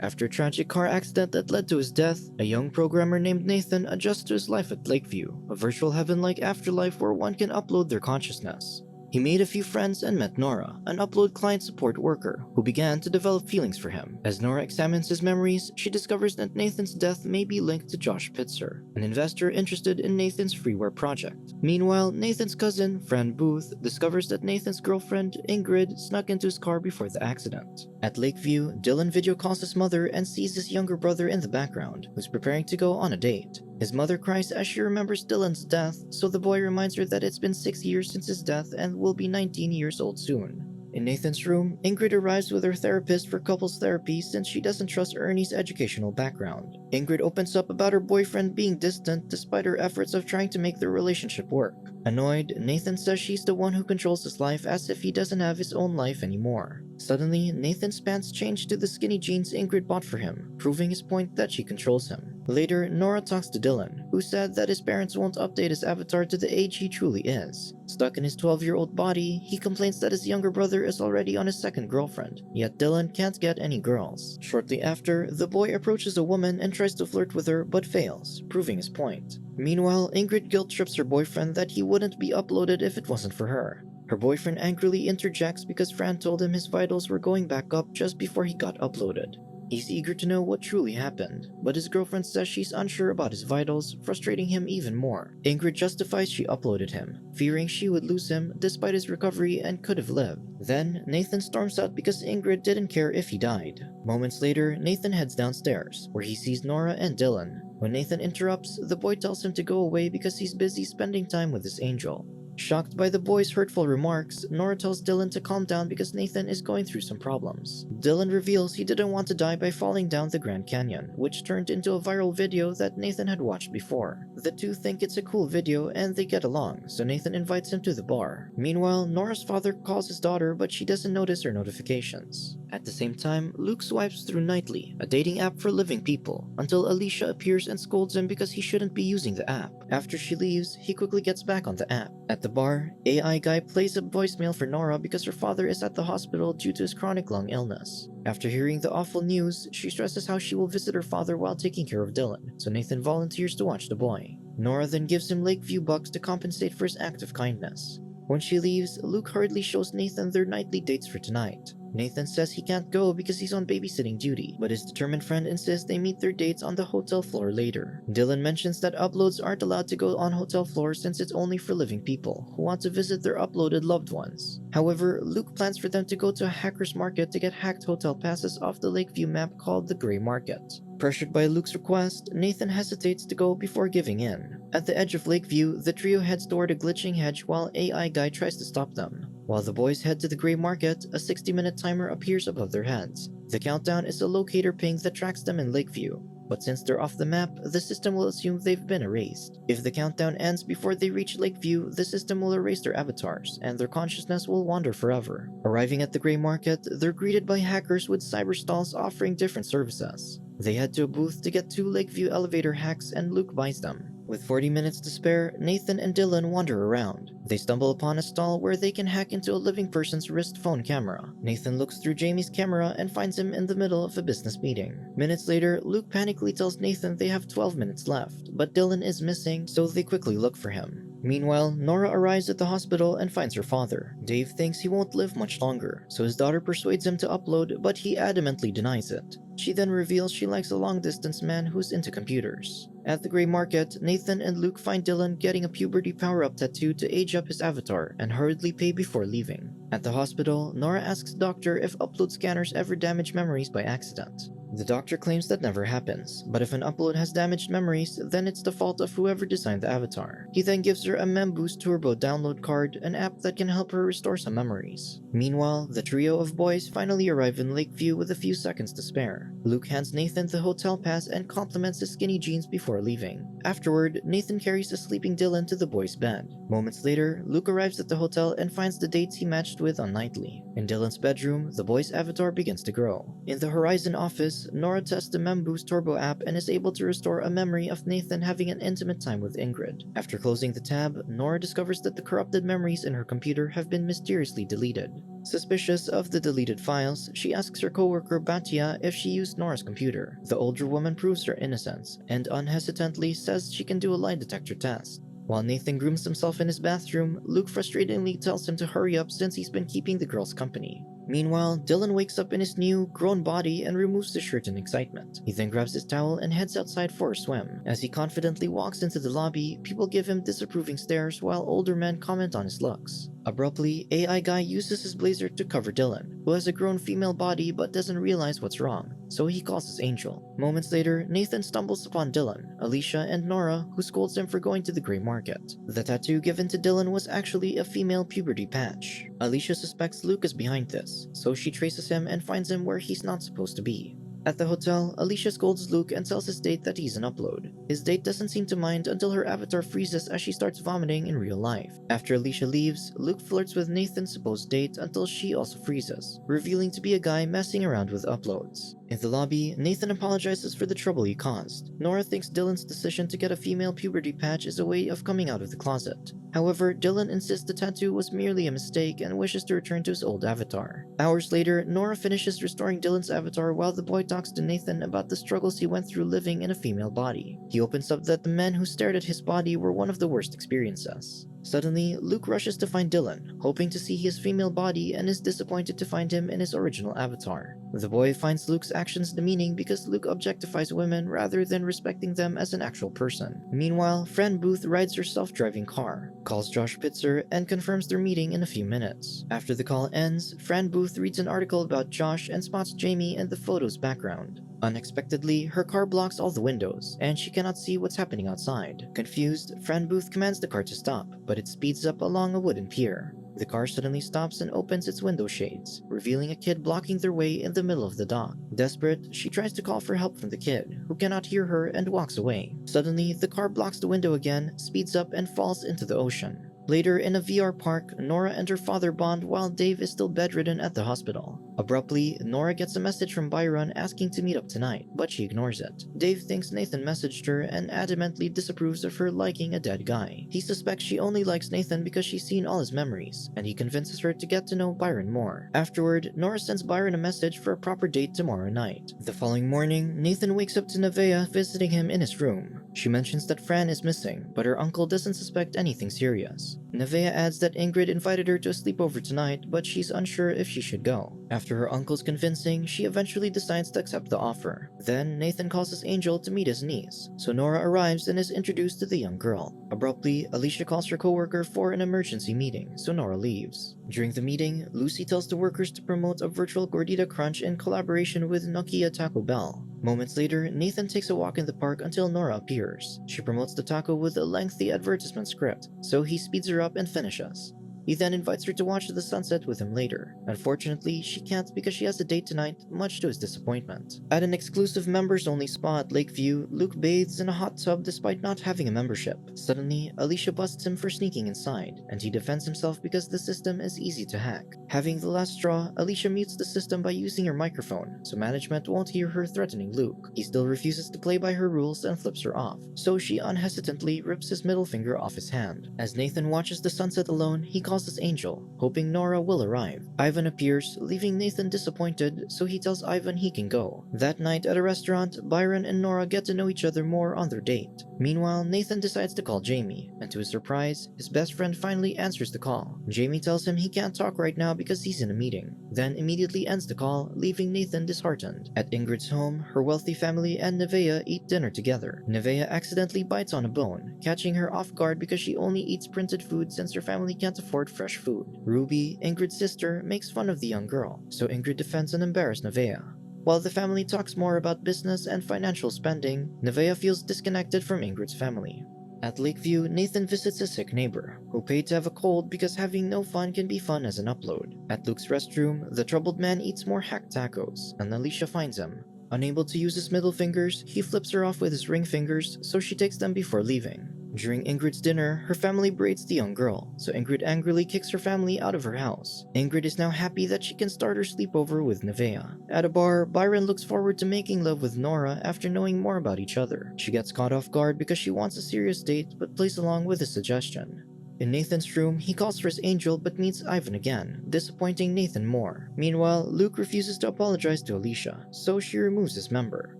After a tragic car accident that led to his death, a young programmer named Nathan adjusts to his life at Lakeview, a virtual heaven like afterlife where one can upload their consciousness. He made a few friends and met Nora, an upload client support worker, who began to develop feelings for him. As Nora examines his memories, she discovers that Nathan's death may be linked to Josh Pitzer, an investor interested in Nathan's freeware project. Meanwhile, Nathan's cousin, Fran Booth, discovers that Nathan's girlfriend, Ingrid, snuck into his car before the accident. At Lakeview, Dylan video calls his mother and sees his younger brother in the background, who's preparing to go on a date. His mother cries as she remembers Dylan's death, so the boy reminds her that it's been 6 years since his death and will be 19 years old soon. In Nathan's room, Ingrid arrives with her therapist for couples therapy since she doesn't trust Ernie's educational background. Ingrid opens up about her boyfriend being distant despite her efforts of trying to make their relationship work. Annoyed, Nathan says she's the one who controls his life as if he doesn't have his own life anymore. Suddenly, Nathan's pants change to the skinny jeans Ingrid bought for him, proving his point that she controls him. Later, Nora talks to Dylan, who said that his parents won't update his avatar to the age he truly is. Stuck in his 12-year-old body, he complains that his younger brother is already on his second girlfriend, yet Dylan can't get any girls. Shortly after, the boy approaches a woman and tries to flirt with her but fails, proving his point. Meanwhile, Ingrid guilt-trips her boyfriend that he wouldn't be uploaded if it wasn't for her. Her boyfriend angrily interjects because Fran told him his vitals were going back up just before he got uploaded. He's eager to know what truly happened, but his girlfriend says she's unsure about his vitals, frustrating him even more. Ingrid justifies she uploaded him, fearing she would lose him despite his recovery and could have lived. Then, Nathan storms out because Ingrid didn't care if he died. Moments later, Nathan heads downstairs, where he sees Nora and Dylan. When Nathan interrupts, the boy tells him to go away because he's busy spending time with his angel. Shocked by the boy's hurtful remarks, Nora tells Dylan to calm down because Nathan is going through some problems. Dylan reveals he didn't want to die by falling down the Grand Canyon, which turned into a viral video that Nathan had watched before. The two think it's a cool video and they get along, so Nathan invites him to the bar. Meanwhile, Nora's father calls his daughter but she doesn't notice her notifications. At the same time, Luke swipes through Nightly, a dating app for living people, until Alicia appears and scolds him because he shouldn't be using the app. After she leaves, he quickly gets back on the app. At the bar, AI Guy plays a voicemail for Nora because her father is at the hospital due to his chronic lung illness. After hearing the awful news, she stresses how she will visit her father while taking care of Dylan, so Nathan volunteers to watch the boy. Nora then gives him Lakeview bucks to compensate for his act of kindness. When she leaves, Luke hurriedly shows Nathan their nightly dates for tonight. Nathan says he can't go because he's on babysitting duty, but his determined friend insists they meet their dates on the hotel floor later. Dylan mentions that uploads aren't allowed to go on hotel floors since it's only for living people who want to visit their uploaded loved ones. However, Luke plans for them to go to a hacker's market to get hacked hotel passes off the Lakeview map called the Grey Market. Pressured by Luke's request, Nathan hesitates to go before giving in. At the edge of Lakeview, the trio heads toward a glitching hedge while AI Guy tries to stop them. While the boys head to the Grey Market, a 60-minute timer appears above their heads. The countdown is a locator ping that tracks them in Lakeview, but since they're off the map, the system will assume they've been erased. If the countdown ends before they reach Lakeview, the system will erase their avatars, and their consciousness will wander forever. Arriving at the Grey Market, they're greeted by hackers with cyber stalls offering different services. They head to a booth to get 2 Lakeview elevator hacks and Luke buys them. With 40 minutes to spare, Nathan and Dylan wander around. They stumble upon a stall where they can hack into a living person's wrist phone camera. Nathan looks through Jamie's camera and finds him in the middle of a business meeting. Minutes later, Luke panically tells Nathan they have 12 minutes left, but Dylan is missing, so they quickly look for him. Meanwhile, Nora arrives at the hospital and finds her father. Dave thinks he won't live much longer, so his daughter persuades him to upload, but he adamantly denies it. She then reveals she likes a long-distance man who's into computers. At the Grey Market, Nathan and Luke find Dylan getting a puberty power-up tattoo to age up his avatar and hurriedly pay before leaving. At the hospital, Nora asks the doctor if upload scanners ever damage memories by accident. The doctor claims that never happens, but if an upload has damaged memories, then it's the fault of whoever designed the avatar. He then gives her a MemBoost Turbo download card, an app that can help her restore some memories. Meanwhile, the trio of boys finally arrive in Lakeview with a few seconds to spare. Luke hands Nathan the hotel pass and compliments his skinny jeans before leaving. Afterward, Nathan carries a sleeping Dylan to the boys' bed. Moments later, Luke arrives at the hotel and finds the dates he matched with on Nightly. In Dylan's bedroom, the boy's avatar begins to grow. In the Horizon office, Nora tests the MemBoost Turbo app and is able to restore a memory of Nathan having an intimate time with Ingrid. After closing the tab, Nora discovers that the corrupted memories in her computer have been mysteriously deleted. Suspicious of the deleted files, she asks her coworker Batia if she used Nora's computer. The older woman proves her innocence and unhesitantly says she can do a lie detector test. While Nathan grooms himself in his bathroom, Luke frustratingly tells him to hurry up since he's been keeping the girls company. Meanwhile, Dylan wakes up in his new, grown body and removes the shirt in excitement. He then grabs his towel and heads outside for a swim. As he confidently walks into the lobby, people give him disapproving stares while older men comment on his looks. Abruptly, AI Guy uses his blazer to cover Dylan, who has a grown female body but doesn't realize what's wrong, so he calls his Angel. Moments later, Nathan stumbles upon Dylan, Alicia, and Nora, who scolds him for going to the gray market. The tattoo given to Dylan was actually a female puberty patch. Alicia suspects Luke is behind this, so she traces him and finds him where he's not supposed to be. At the hotel, Alicia scolds Luke and tells his date that he's an upload. His date doesn't seem to mind until her avatar freezes as she starts vomiting in real life. After Alicia leaves, Luke flirts with Nathan's supposed date until she also freezes, revealing to be a guy messing around with uploads. In the lobby, Nathan apologizes for the trouble he caused. Nora thinks Dylan's decision to get a female puberty patch is a way of coming out of the closet. However, Dylan insists the tattoo was merely a mistake and wishes to return to his old avatar. Hours later, Nora finishes restoring Dylan's avatar while the boy talks to Nathan about the struggles he went through living in a female body. He opens up that the men who stared at his body were one of the worst experiences. Suddenly, Luke rushes to find Dylan, hoping to see his female body, and is disappointed to find him in his original avatar. The boy finds Luke's actions demeaning because Luke objectifies women rather than respecting them as an actual person. Meanwhile, Fran Booth rides her self-driving car, calls Josh Pitzer, and confirms their meeting in a few minutes. After the call ends, Fran Booth reads an article about Josh and spots Jamie in the photo's background. Unexpectedly, her car blocks all the windows, and she cannot see what's happening outside. Confused, Fran Booth commands the car to stop, but it speeds up along a wooden pier. The car suddenly stops and opens its window shades, revealing a kid blocking their way in the middle of the dock. Desperate, she tries to call for help from the kid, who cannot hear her and walks away. Suddenly, the car blocks the window again, speeds up, and falls into the ocean. Later, in a VR park, Nora and her father bond while Dave is still bedridden at the hospital. Abruptly, Nora gets a message from Byron asking to meet up tonight, but she ignores it. Dave thinks Nathan messaged her and adamantly disapproves of her liking a dead guy. He suspects she only likes Nathan because she's seen all his memories, and he convinces her to get to know Byron more. Afterward, Nora sends Byron a message for a proper date tomorrow night. The following morning, Nathan wakes up to Nevaeh visiting him in his room. She mentions that Fran is missing, but her uncle doesn't suspect anything serious. Nevaeh adds that Ingrid invited her to a sleepover tonight, but she's unsure if she should go. After her uncle's convincing, she eventually decides to accept the offer. Then, Nathan calls his Angel to meet his niece, so Nora arrives and is introduced to the young girl. Abruptly, Alicia calls her coworker for an emergency meeting, so Nora leaves. During the meeting, Lucy tells the workers to promote a virtual gordita crunch in collaboration with Nokia Taco Bell. Moments later, Nathan takes a walk in the park until Nora appears. She promotes the taco with a lengthy advertisement script, so he speeds her up and finishes. He then invites her to watch the sunset with him later. Unfortunately, she can't because she has a date tonight, much to his disappointment. At an exclusive members-only spa at Lakeview, Luke bathes in a hot tub despite not having a membership. Suddenly, Alicia busts him for sneaking inside, and he defends himself because the system is easy to hack. Having the last straw, Alicia mutes the system by using her microphone, so management won't hear her threatening Luke. He still refuses to play by her rules and flips her off, so she unhesitantly rips his middle finger off his hand. As Nathan watches the sunset alone, he calls his Angel, hoping Nora will arrive. Ivan appears, leaving Nathan disappointed, so he tells Ivan he can go. That night at a restaurant, Byron and Nora get to know each other more on their date. Meanwhile, Nathan decides to call Jamie, and to his surprise, his best friend finally answers the call. Jamie tells him he can't talk right now because he's in a meeting, then immediately ends the call, leaving Nathan disheartened. At Ingrid's home, her wealthy family and Nevaeh eat dinner together. Nevaeh accidentally bites on a bone, catching her off guard because she only eats printed food since her family can't afford fresh food. Ruby, Ingrid's sister, makes fun of the young girl, so Ingrid defends and embarrasses Nevaeh. While the family talks more about business and financial spending, Nevaeh feels disconnected from Ingrid's family. At Lakeview, Nathan visits a sick neighbor, who paid to have a cold because having no fun can be fun as an upload. At Luke's restroom, the troubled man eats more hacked tacos, and Alicia finds him. Unable to use his middle fingers, he flips her off with his ring fingers, so she takes them before leaving. During Ingrid's dinner, her family berates the young girl, so Ingrid angrily kicks her family out of her house. Ingrid is now happy that she can start her sleepover with Nevaeh. At a bar, Byron looks forward to making love with Nora after knowing more about each other. She gets caught off guard because she wants a serious date but plays along with his suggestion. In Nathan's room, he calls for his angel but meets Ivan again, disappointing Nathan more. Meanwhile, Luke refuses to apologize to Alicia, so she removes his member.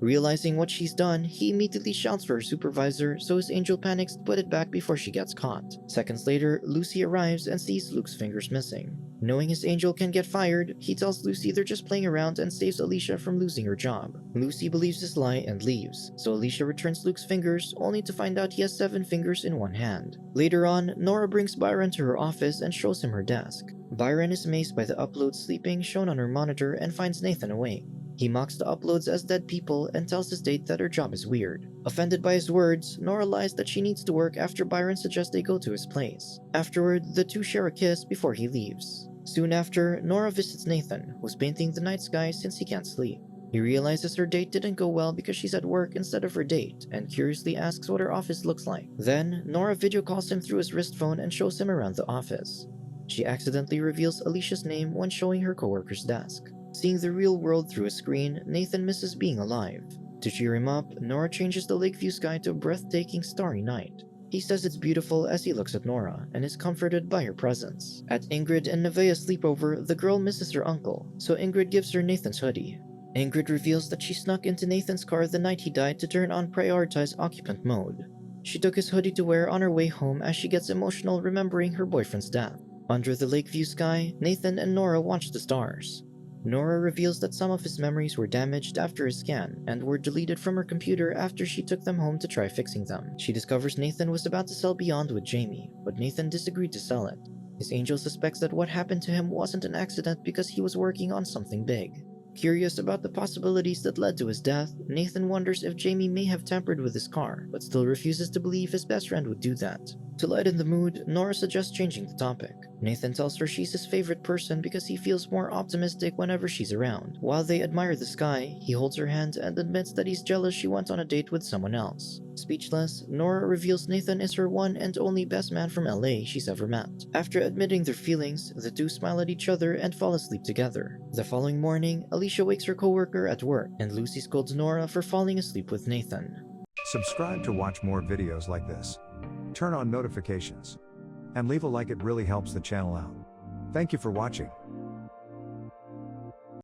Realizing what she's done, he immediately shouts for her supervisor, so his angel panics to put it back before she gets caught. Seconds later, Lucy arrives and sees Luke's fingers missing. Knowing his angel can get fired, he tells Lucy they're just playing around and saves Alicia from losing her job. Lucy believes his lie and leaves, so Alicia returns Luke's fingers, only to find out he has 7 fingers in one hand. Later on, Nora brings Byron to her office and shows him her desk. Byron is amazed by the uploads sleeping shown on her monitor and finds Nathan awake. He mocks the uploads as dead people and tells his date that her job is weird. Offended by his words, Nora lies that she needs to work after Byron suggests they go to his place. Afterward, the two share a kiss before he leaves. Soon after, Nora visits Nathan, who's painting the night sky since he can't sleep. He realizes her date didn't go well because she's at work instead of her date, and curiously asks what her office looks like. Then, Nora video calls him through his wrist phone and shows him around the office. She accidentally reveals Alicia's name when showing her coworker's desk. Seeing the real world through a screen, Nathan misses being alive. To cheer him up, Nora changes the lakeview sky to a breathtaking starry night. He says it's beautiful as he looks at Nora, and is comforted by her presence. At Ingrid and Nevaeh's sleepover, the girl misses her uncle, so Ingrid gives her Nathan's hoodie. Ingrid reveals that she snuck into Nathan's car the night he died to turn on prioritize occupant mode. She took his hoodie to wear on her way home as she gets emotional remembering her boyfriend's death. Under the lakeview sky, Nathan and Nora watch the stars. Nora reveals that some of his memories were damaged after his scan and were deleted from her computer after she took them home to try fixing them. She discovers Nathan was about to sell Beyond with Jamie, but Nathan disagreed to sell it. His angel suspects that what happened to him wasn't an accident because he was working on something big. Curious about the possibilities that led to his death, Nathan wonders if Jamie may have tampered with his car, but still refuses to believe his best friend would do that. To lighten the mood, Nora suggests changing the topic. Nathan tells her she's his favorite person because he feels more optimistic whenever she's around. While they admire the sky, he holds her hand and admits that he's jealous she went on a date with someone else. Speechless, Nora reveals Nathan is her one and only best man from LA she's ever met. After admitting their feelings, the two smile at each other and fall asleep together. The following morning, Alicia wakes her coworker at work, and Lucy scolds Nora for falling asleep with Nathan. Subscribe to watch more videos like this. Turn on notifications. And leave a like, it really helps the channel out. Thank you for watching.